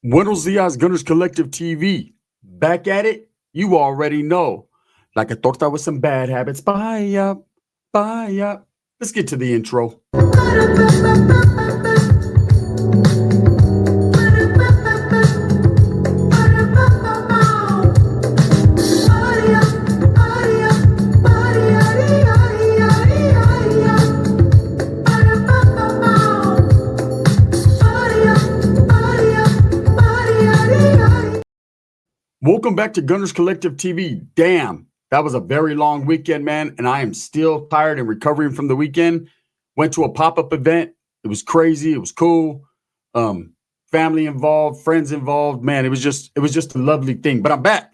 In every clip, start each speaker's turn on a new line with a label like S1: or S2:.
S1: Buenos Dias, Gunners Collective TV. Back at it? You already know. Like a torta with some bad habits. Bye up, bye up. Let's get to the intro. Welcome back to Gunners Collective TV. Damn, that was a very long weekend, man, and I am still tired and recovering from the weekend. Went to a pop-up event. It was crazy. It was cool. Family involved, friends involved. Man, it was just a lovely thing. But I'm back,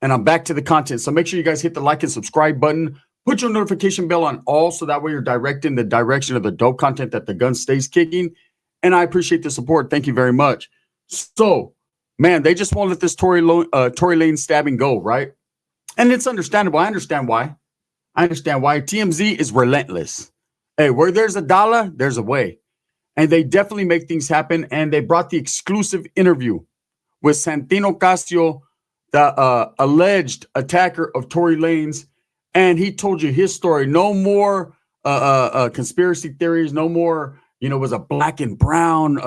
S1: and I'm back to the content. So make sure you guys hit the like and subscribe button. Put your notification bell on all, so that way you're directed in the direction of the dope content that the gun stays kicking. And I appreciate the support. Thank you very much. So, man, they just won't let this Tory Lanez stabbing go, right? And it's understandable. I understand why. TMZ is relentless. Hey, where there's a dollar, there's a way. And they definitely make things happen. And they brought the exclusive interview with Santino Casio, the alleged attacker of Tory Lanez. And he told you his story. No more conspiracy theories. No more, it was a black and brown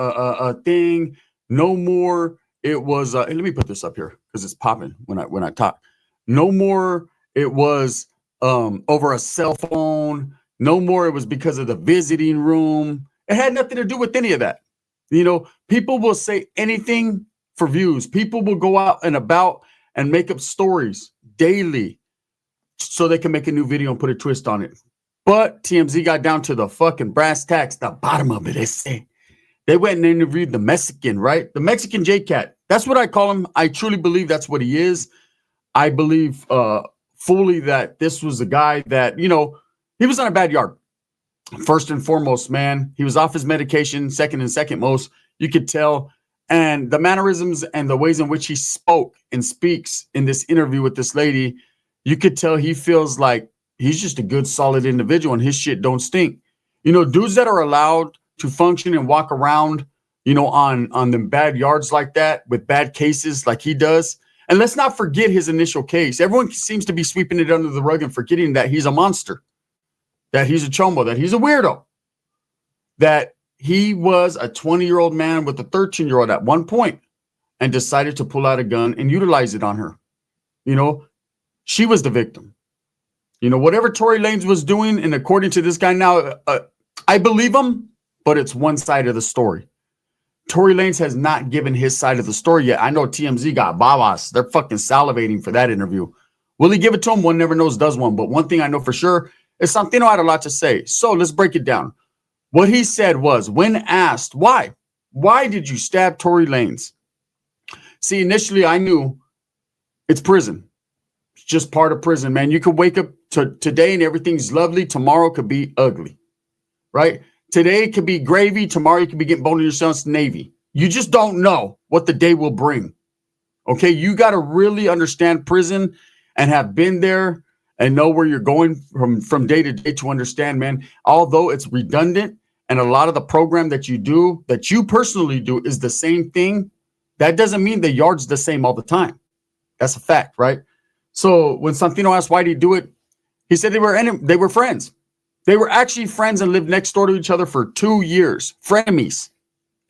S1: thing. No more. It was, let me put this up here because it's popping when I talk. No more, it was over a cell phone. No more, it was because of the visiting room. It had nothing to do with any of that. People will say anything for views. People will go out and about and make up stories daily so they can make a new video and put a twist on it. But TMZ got down to the fucking brass tacks, the bottom of it. They went and interviewed the Mexican, right? The Mexican J-Cat. That's what I call him. I truly believe that's what he is. I believe fully that this was a guy that, he was on a bad yard. First and foremost, man, he was off his medication. Second most, you could tell. And the mannerisms and the ways in which he spoke and speaks in this interview with this lady, you could tell he feels like he's just a good, solid individual and his shit don't stink. Dudes that are allowed to function and walk around, on them bad yards like that with bad cases like he does. And let's not forget his initial case. Everyone seems to be sweeping it under the rug and forgetting that he's a monster, that he's a chombo, that he's a weirdo, that he was a 20-year-old man with a 13-year-old at one point and decided to pull out a gun and utilize it on her. She was the victim. Whatever Tory Lanez was doing, and according to this guy now, I believe him, but it's one side of the story. Tory Lanez has not given his side of the story yet. I know TMZ got babas. They're fucking salivating for that interview. Will he give it to him? One never knows, does one. But one thing I know for sure is Santino had a lot to say. So let's break it down. What he said was, when asked, why did you stab Tory Lanez? See, initially I knew it's prison. It's just part of prison, man. You could wake up to today and everything's lovely. Tomorrow could be ugly, right? Today could be gravy. Tomorrow you could be getting boned in your son's Navy. You just don't know what the day will bring. Okay, you got to really understand prison and have been there and know where you're going from day to day to understand, man. Although it's redundant and a lot of the program that you do, that you personally do, is the same thing, that doesn't mean the yard's the same all the time. That's a fact, right? So when Santino asked why did he do it, he said they were friends. They were actually friends and lived next door to each other for 2 years. Frenemies.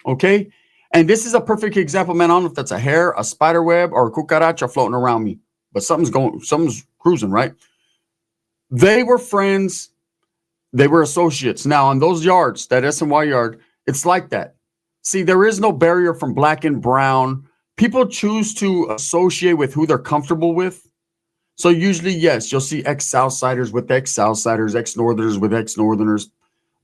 S1: Okay? And this is a perfect example, man. I don't know if that's a hair, a spider web, or a cucaracha floating around me. But something's cruising, right? They were friends. They were associates. Now, on those yards, that SNY yard, it's like that. See, there is no barrier from black and brown. People choose to associate with who they're comfortable with. So usually, yes, you'll see ex-Southsiders with ex-Southsiders, ex-Northerners with ex-Northerners.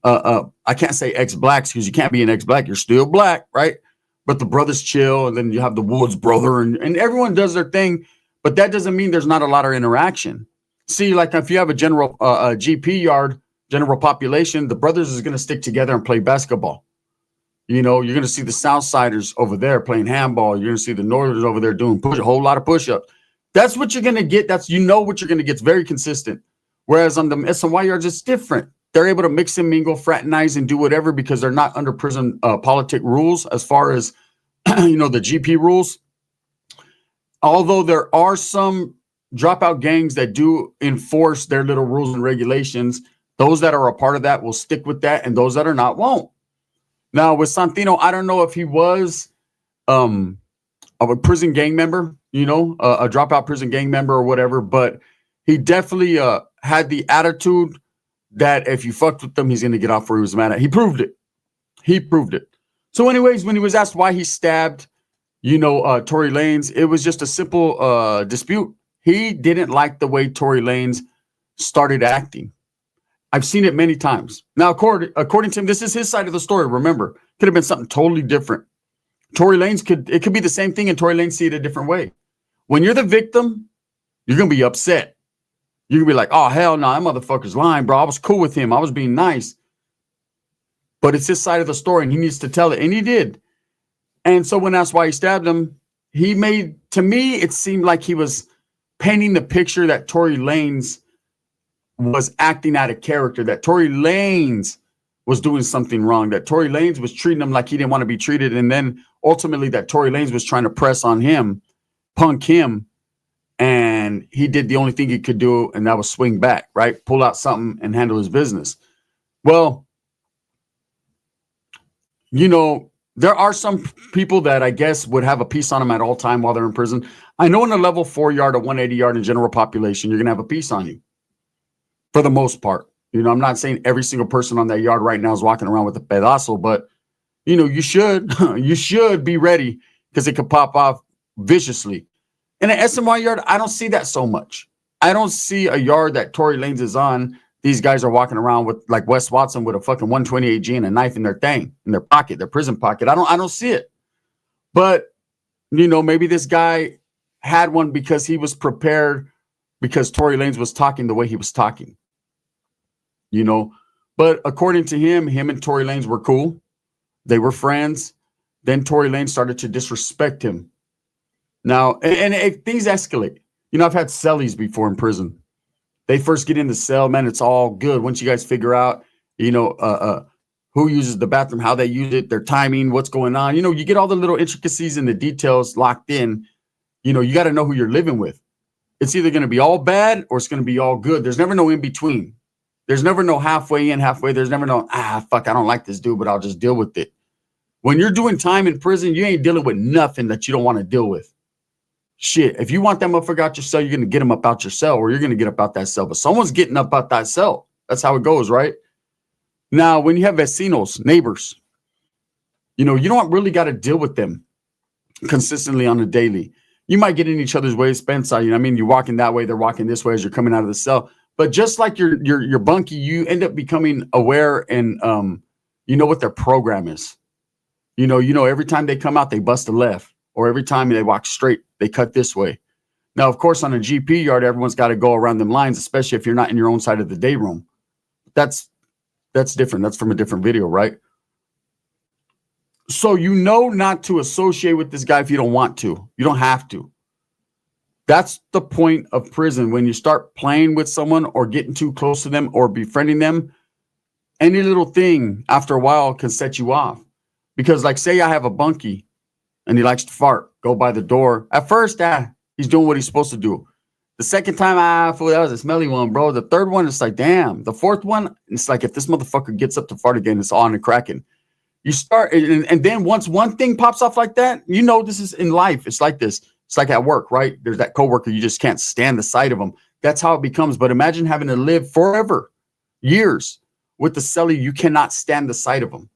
S1: I can't say ex-Blacks because you can't be an ex-Black. You're still Black, right? But the brothers chill, and then you have the Woods brother, and everyone does their thing. But that doesn't mean there's not a lot of interaction. See, like if you have a general GP yard, general population, the brothers is going to stick together and play basketball. You're going to see the Southsiders over there playing handball. You're going to see the Northerners over there doing a whole lot of push-ups. That's what you're going to get. What you're going to get. It's very consistent. Whereas on the SNY yards, it's different. They're able to mix and mingle, fraternize, and do whatever because they're not under prison politic rules as far as the GP rules. Although there are some dropout gangs that do enforce their little rules and regulations, those that are a part of that will stick with that, and those that are not won't. Now, with Santino, I don't know if he was of a prison gang member, a dropout prison gang member or whatever, but he definitely had the attitude that if you fucked with him, he's going to get off where he was mad at. He proved it. So anyways, when he was asked why he stabbed, Tory Lanez, it was just a simple dispute. He didn't like the way Tory Lanez started acting. I've seen it many times. Now, according to him, this is his side of the story. Remember, could have been something totally different. Tory Lanez it could be the same thing, and Tory Lanez see it a different way. When you're the victim, you're going to be upset. You're going to be like, oh, hell no, that motherfucker's lying, bro. I was cool with him. I was being nice. But it's his side of the story, and he needs to tell it, and he did. And so when asked why he stabbed him, to me, it seemed like he was painting the picture that Tory Lanez was acting out of character, that Tory Lanez was doing something wrong, that Tory Lanez was treating him like he didn't want to be treated, and then ultimately that Tory Lanez was trying to press on him, punk him, and he did the only thing he could do, and that was swing back, right? Pull out something and handle his business. Well, there are some people that I guess would have a piece on them at all time while they're in prison. I know in a level 4 yard or 180 yard in general population, you're going to have a piece on you for the most part. I'm not saying every single person on that yard right now is walking around with a pedazo, but you should, you should be ready because it could pop off viciously. In an SMY yard, I don't see that so much. I don't see a yard that Tory Lanez is on. These guys are walking around with like Wes Watson with a fucking 128G and a knife in their pocket, their prison pocket. I don't see it. But, maybe this guy had one because he was prepared because Tory Lanez was talking the way he was talking. But according to him and Tory Lanez were cool. They were friends. Then Tory Lanez started to disrespect him. Now, and things escalate. I've had cellies before in prison. They first get in the cell, man, it's all good. Once you guys figure out, who uses the bathroom, how they use it, their timing, what's going on. You get all the little intricacies and the details locked in. You got to know who you're living with. It's either going to be all bad or it's going to be all good. There's never no in between. There's never no halfway in, halfway. There's never no, fuck, I don't like this dude, but I'll just deal with it. When you're doing time in prison, you ain't dealing with nothing that you don't want to deal with. Shit, if you want that motherfucker out your cell, you're going to get him up out your cell or you're going to get up out that cell. But someone's getting up out that cell. That's how it goes, right? Now, when you have vecinos, neighbors, you don't really got to deal with them consistently on a daily. You might get in each other's way, Spencer. You're walking that way, they're walking this way as you're coming out of the cell. But just like your bunkie, you end up becoming aware and you know what their program is. Every time they come out, they bust a left. Or every time they walk straight, they cut this way. Now, of course, on a GP yard, everyone's got to go around them lines, especially if you're not in your own side of the day room. That's different. That's from a different video, right? So not to associate with this guy if you don't want to. You don't have to. That's the point of prison. When you start playing with someone or getting too close to them or befriending them, any little thing after a while can set you off. Because like say I have a bunkie and he likes to fart, go by the door. At first, he's doing what he's supposed to do. The second time, fool, that was a smelly one, bro. The third one, it's like, damn. The fourth one, it's like if this motherfucker gets up to fart again, it's on and cracking. You start, and then once one thing pops off like that, this is in life. It's like this. It's like at work, right? There's that coworker, you just can't stand the sight of them. That's how it becomes. But imagine having to live forever, years, with the cellie, you cannot stand the sight of them.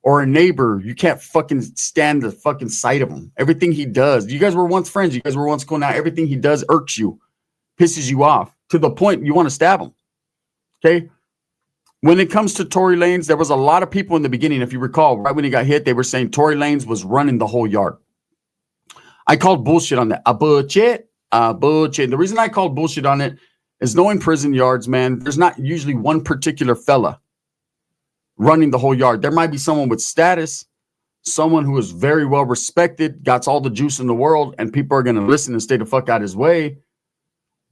S1: Or a neighbor, you can't fucking stand the fucking sight of him. Everything he does, you guys were once friends. You guys were once going out. Everything he does irks you, pisses you off to the point you want to stab him. Okay. When it comes to Tory Lanez, there was a lot of people in the beginning, if you recall, right when he got hit, they were saying Tory Lanez was running the whole yard. I called bullshit on that. Bullshit. The reason I called bullshit on it is knowing prison yards, man, there's not usually one particular fella running the whole yard. There might be someone with status, someone who is very well respected, got all the juice in the world, and people are going to listen and stay the fuck out his way.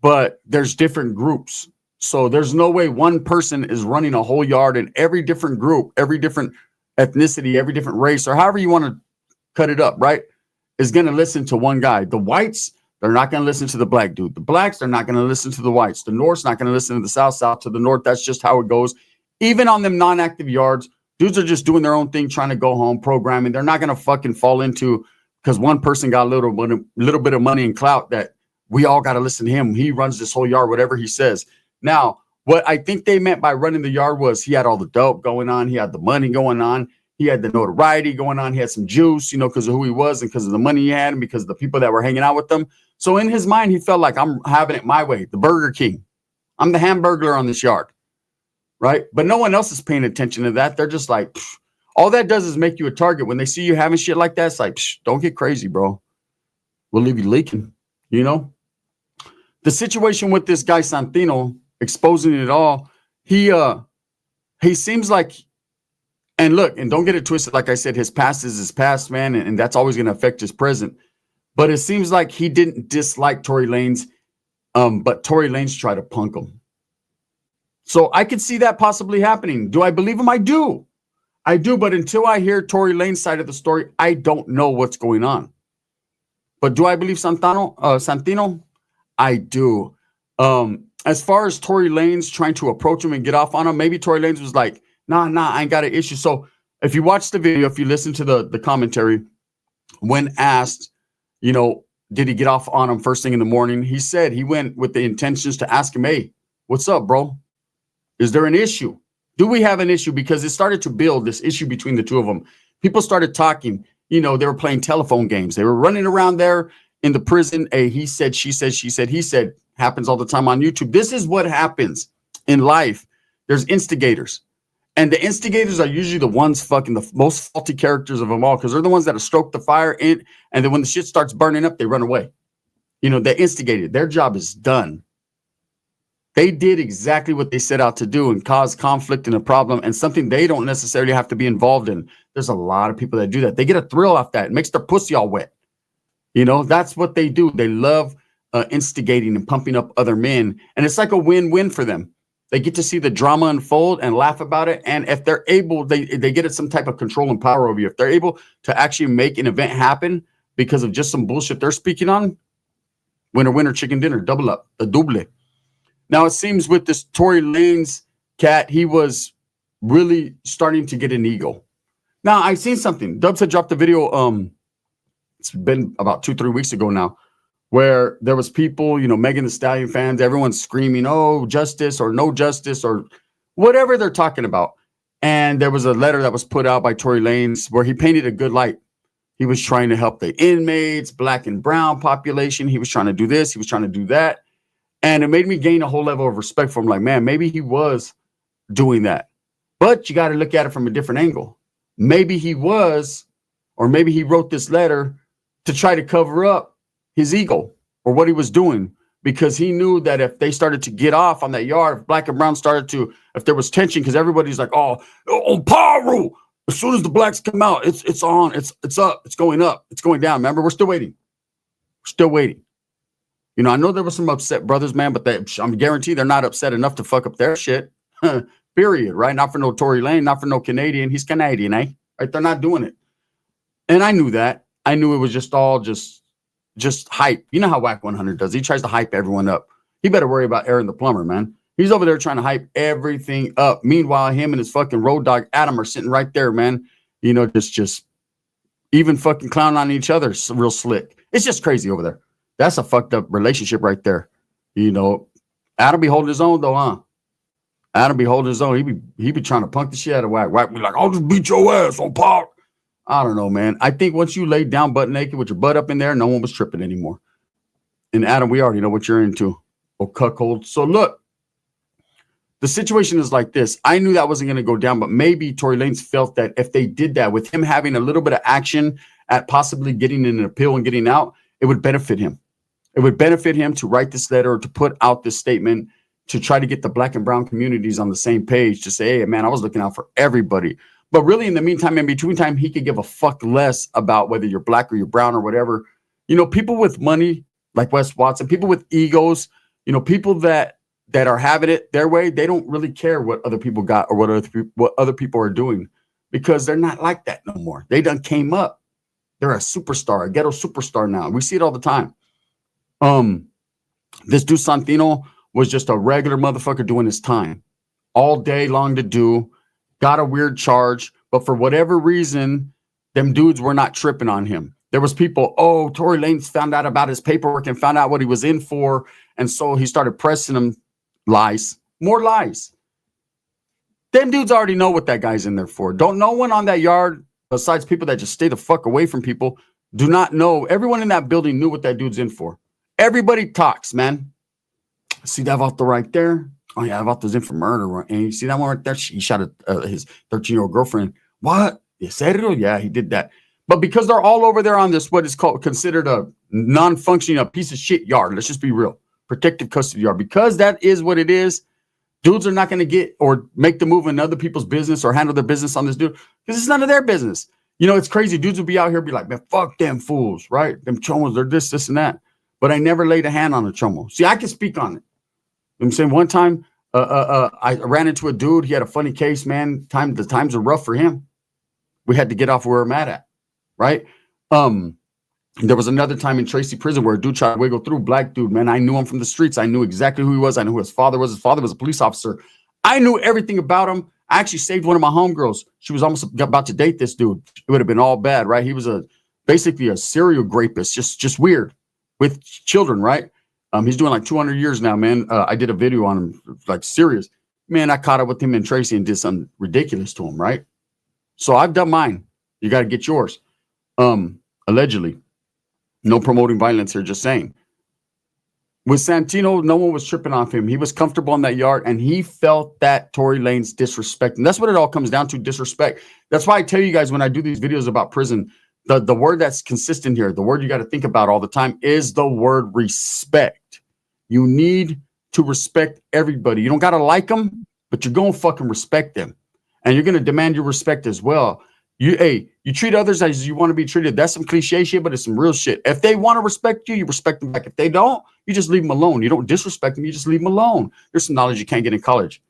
S1: But there's different groups. So there's no way one person is running a whole yard, and every different group, every different ethnicity, every different race, or however you want to cut it up, right, is going to listen to one guy. The whites, they're not going to listen to the black dude. The blacks, they're not going to listen to the whites. The North's not going to listen to the South, South to the North. That's just how it goes. Even on them non-active yards, dudes are just doing their own thing, trying to go home, programming. They're not going to fucking fall into, because one person got a little bit of money and clout, that we all got to listen to him. He runs this whole yard, whatever he says. Now, what I think they meant by running the yard was he had all the dope going on. He had the money going on. He had the notoriety going on. He had some juice, because of who he was and because of the money he had and because of the people that were hanging out with him. So in his mind, he felt like, I'm having it my way, the Burger King. I'm the hamburglar on this yard, right? But no one else is paying attention to that. They're just like, psh. All that does is make you a target. When they see you having shit like that, it's like, psh, don't get crazy, bro. We'll leave you leaking, The situation with this guy Santino, exposing it all, he seems like, and look, and don't get it twisted, like I said, his past is his past, man, and that's always going to affect his present. But it seems like he didn't dislike Tory Lanez, but Tory Lanez tried to punk him. So I could see that possibly happening. Do I believe him? I do, but until I hear Tory Lanez side of the story, I don't know what's going on. But do I believe Santino? I do. As far as Tory Lanez trying to approach him and get off on him, maybe Tory Lanez was like, nah, I ain't got an issue. So if you watch the video, if you listen to the commentary, when asked, did he get off on him first thing in the morning? He said he went with the intentions to ask him, hey, what's up, bro? Is there an issue? Do we have an issue? Because it started to build this issue between the two of them. People started talking, they were playing telephone games. They were running around there in the prison. Hey, he said, she said, she said, he said, happens all the time on YouTube. This is what happens in life. There's instigators. And the instigators are usually the ones fucking the most faulty characters of them all, because they're the ones that stoke the fire in, and then when the shit starts burning up, they run away. They instigated. Their job is done. They did exactly what they set out to do and cause conflict and a problem and something they don't necessarily have to be involved in. There's a lot of people that do that. They get a thrill off that. It makes their pussy all wet. That's what they do. They love instigating and pumping up other men. And it's like a win-win for them. They get to see the drama unfold and laugh about it. And if they're able, they get some type of control and power over you. If they're able to actually make an event happen because of just some bullshit they're speaking on, winner, chicken dinner, double up, a double. Now, it seems with this Tory Lanez cat, he was really starting to get an ego. Now, I've seen something. Dubs had dropped a video. It's been about 2-3 weeks ago now, where there was people, Megan Thee Stallion fans, everyone's screaming, oh, justice or no justice or whatever they're talking about. And there was a letter that was put out by Tory Lanez where he painted a good light. He was trying to help the inmates, black and brown population. He was trying to do this. He was trying to do that. And it made me gain a whole level of respect for him. Like, man, maybe he was doing that. But you got to look at it from a different angle. Maybe he was, or maybe he wrote this letter to try to cover up his ego or what he was doing, because he knew that if they started to get off on that yard, if black and brown started to, if there was tension, because everybody's like, on Paru, as soon as the blacks come out, it's on, it's up, it's going up, it's going down. Remember, we're still waiting. I know there were some upset brothers, man, but I'm guaranteed they're not upset enough to fuck up their shit. Period, right? Not for no Tory Lanez, not for no Canadian. He's Canadian, eh? Right? They're not doing it. And I knew that. I knew it was just all just hype. You know how Whack 100 does. He tries to hype everyone up. He better worry about Aaron the plumber, man. He's over there trying to hype everything up. Meanwhile, him and his fucking road dog Adam are sitting right there, man. Just even fucking clowning on each other. It's real slick. It's just crazy over there. That's a fucked up relationship right there. Adam be holding his own though, huh? Adam be holding his own. He be trying to punk the shit out of Whack. Whack be like, I'll just beat your ass on Pac. I don't know, man. I think once you laid down butt naked with your butt up in there, no one was tripping anymore. And Adam, we already know what you're into. Oh, cuckold. So look, the situation is like this. I knew that wasn't going to go down, but maybe Tory Lanez felt that if they did that, with him having a little bit of action at possibly getting an appeal and getting out, it would benefit him. It would benefit him to write this letter or to put out this statement to try to get the black and brown communities on the same page to say, hey, man, I was looking out for everybody. But really, in the meantime, in between time, he could give a fuck less about whether you're black or you're brown or whatever. People with money, like Wes Watson, people with egos, people that are having it their way, they don't really care what other people got or what other people are doing, because they're not like that no more. They done came up. They're a superstar, a ghetto superstar now. We see it all the time. This dude Santino was just a regular motherfucker doing his time all day long to do, got a weird charge, but for whatever reason, them dudes were not tripping on him. There was people, oh, Tory Lanez found out about his paperwork and found out what he was in for, and so he started pressing him. Lies, more lies. Them dudes already know what that guy's in there for. Don't no one on that yard, besides people that just stay the fuck away from people, do not know. Everyone in that building knew what that dude's in for. Everybody talks, man. See that Vato right there? Oh, yeah, Vato's in for murder. And you see that one right there? He shot his 13-year-old girlfriend. What? ¿En serio? Yeah, he did that. But because they're all over there on this, what is considered a non-functioning, a piece of shit yard. Let's just be real. Protective custody yard. Because that is what it is. Dudes are not going to get or make the move in other people's business or handle their business on this dude because it's none of their business. You know, it's crazy. Dudes will be out here be like, man, fuck them fools, right? Them chomos, they're this, and that. But I never laid a hand on a chomo. See, I can speak on it. You know I'm saying one time I ran into a dude. He had a funny case, man. The times are rough for him. We had to get off where we're mad at, right? There was another time in Tracy prison where a dude tried to wiggle through. Black dude, man. I knew him from the streets. I knew exactly who he was. I knew who his father was. His father was a police officer. I knew everything about him. I actually saved one of my homegirls. She was almost about to date this dude. It would have been all bad, right? He was basically a serial rapist, just weird with children, right? He's doing like 200 years now, man. I did a video on him, like serious. Man, I caught up with him and Tracy and did something ridiculous to him, right? So I've done mine. You got to get yours. Allegedly. No promoting violence here, just saying. With Santino, no one was tripping off him. He was comfortable in that yard, and he felt that Tory Lanez disrespect. And that's what it all comes down to, disrespect. That's why I tell you guys when I do these videos about prison, the word that's consistent here, the word you got to think about all the time is the word respect. You need to respect everybody. You don't got to like them, but you're going to fucking respect them. And you're going to demand your respect as well. You treat others as you want to be treated. That's some cliche shit, but it's some real shit. If they want to respect you, you respect them back. If they don't, you just leave them alone. You don't disrespect them. You just leave them alone. There's some knowledge you can't get in college.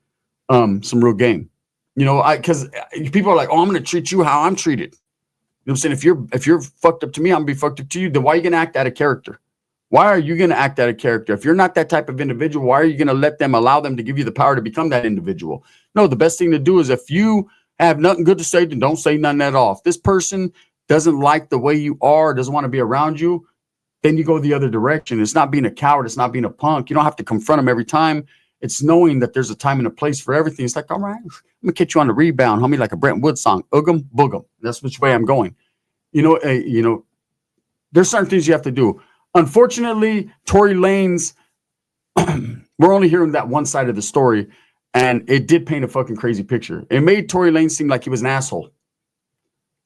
S1: Some real game. You know, because people are like, oh, I'm going to treat you how I'm treated. You know what I'm saying? If you're fucked up to me, I'm going to be fucked up to you. Then why are you going to act out of character? Why are you going to act out of character? If you're not that type of individual, why are you going to allow them to give you the power to become that individual? No, the best thing to do is if you have nothing good to say, then don't say nothing at all. If this person doesn't like the way you are, doesn't want to be around you, then you go the other direction. It's not being a coward. It's not being a punk. You don't have to confront them every time. It's knowing that there's a time and a place for everything. It's like, all right, I'm going to catch you on the rebound, homie, like a Brentwood song. Oogum, boogum. That's which way I'm going. You know, there's certain things you have to do. Unfortunately, Tory Lanez, we're only hearing that one side of the story. And it did paint a fucking crazy picture. It made Tory Lanez seem like he was an asshole.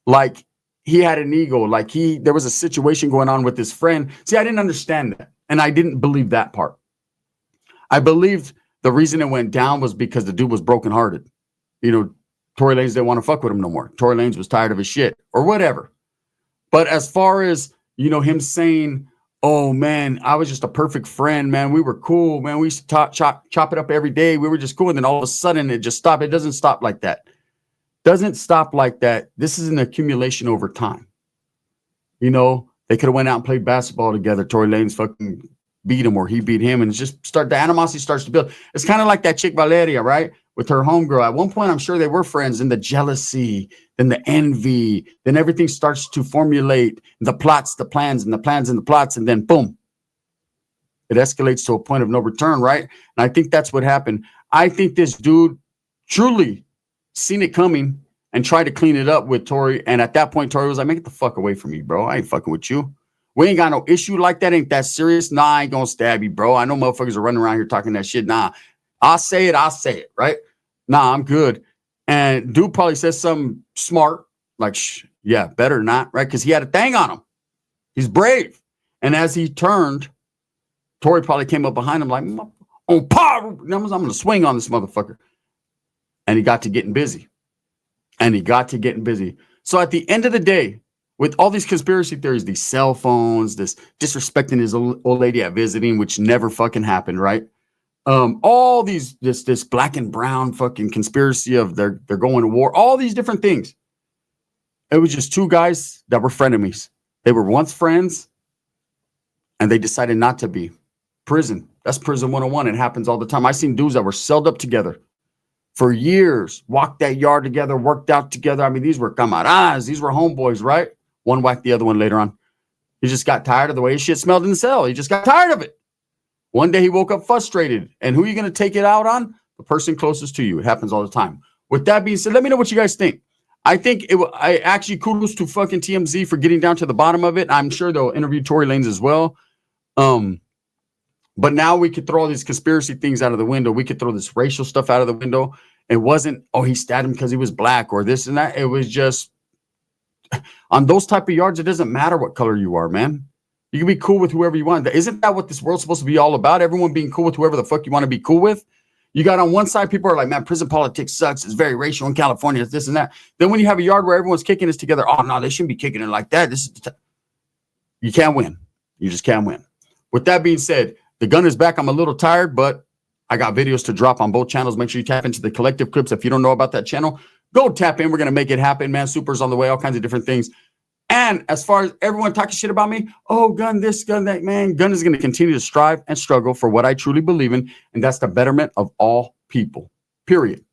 S1: Like he had an ego. Like there was a situation going on with his friend. See, I didn't understand that. And I didn't believe that part. I believed the reason it went down was because the dude was brokenhearted. You know, Tory Lanez didn't want to fuck with him no more. Tory Lanez was tired of his shit or whatever. But as far as, you know, him saying, oh, man, I was just a perfect friend, man. We were cool, man. We used to chop it up every day. We were just cool. And then all of a sudden it just stopped. It doesn't stop like that. Doesn't stop like that. This is an accumulation over time. You know, they could have went out and played basketball together. Tory Lanez fucking beat him or he beat him. And it's just the animosity starts to build. It's kind of like that chick Valeria, right? With her homegirl. At one point, I'm sure they were friends. And the jealousy, then the envy, then everything starts to formulate the plots, the plans, and the plans and the plots. And then boom, it escalates to a point of no return, right? And I think that's what happened. I think this dude truly seen it coming and tried to clean it up with Tory. And at that point, Tory was like, man, get the fuck away from me, bro. I ain't fucking with you. We ain't got no issue like that. Ain't that serious? Nah, I ain't gonna stab you, bro. I know motherfuckers are running around here talking that shit. Nah, I'll say it, right? Nah, I'm good. And dude probably says something smart, like, yeah, better not, right? Because he had a thing on him. He's brave. And as he turned, Tory probably came up behind him like, on power, I'm going to swing on this motherfucker. And he got to getting busy. So at the end of the day, with all these conspiracy theories, these cell phones, this disrespecting his old lady at visiting, which never fucking happened, right? All these, this black and brown fucking conspiracy of they're going to war, all these different things. It was just two guys that were frenemies. They were once friends and they decided not to be. Prison. That's prison 101. It happens all the time. I seen dudes that were celled up together for years, walked that yard together, worked out together. I mean, these were camaradas. These were homeboys, right? One whacked the other one later on. He just got tired of the way his shit smelled in the cell. He just got tired of it. One day he woke up frustrated. And who are you going to take it out on? The person closest to you. It happens all the time. With that being said, let me know what you guys think. I think I actually kudos to fucking TMZ for getting down to the bottom of it. I'm sure they'll interview Tory Lanez as well. But now we could throw all these conspiracy things out of the window. We could throw this racial stuff out of the window. It wasn't, oh, he stabbed him because he was black or this and that. It was just on those type of yards. It doesn't matter what color you are, man. You can be cool with whoever you want. Isn't that what this world's supposed to be all about? Everyone being cool with whoever the fuck you want to be cool with. You got on one side, people are like, man, prison politics sucks. It's very racial in California. It's this and that. Then when you have a yard where everyone's kicking it together, oh, no, they shouldn't be kicking it like that. You can't win. You just can't win. With that being said, the gun is back. I'm a little tired, but I got videos to drop on both channels. Make sure you tap into the collective clips. If you don't know about that channel, go tap in. We're going to make it happen, man. Super's on the way, all kinds of different things. And as far as everyone talking shit about me, oh, gun this, gun that, man, gun is going to continue to strive and struggle for what I truly believe in, and that's the betterment of all people, period.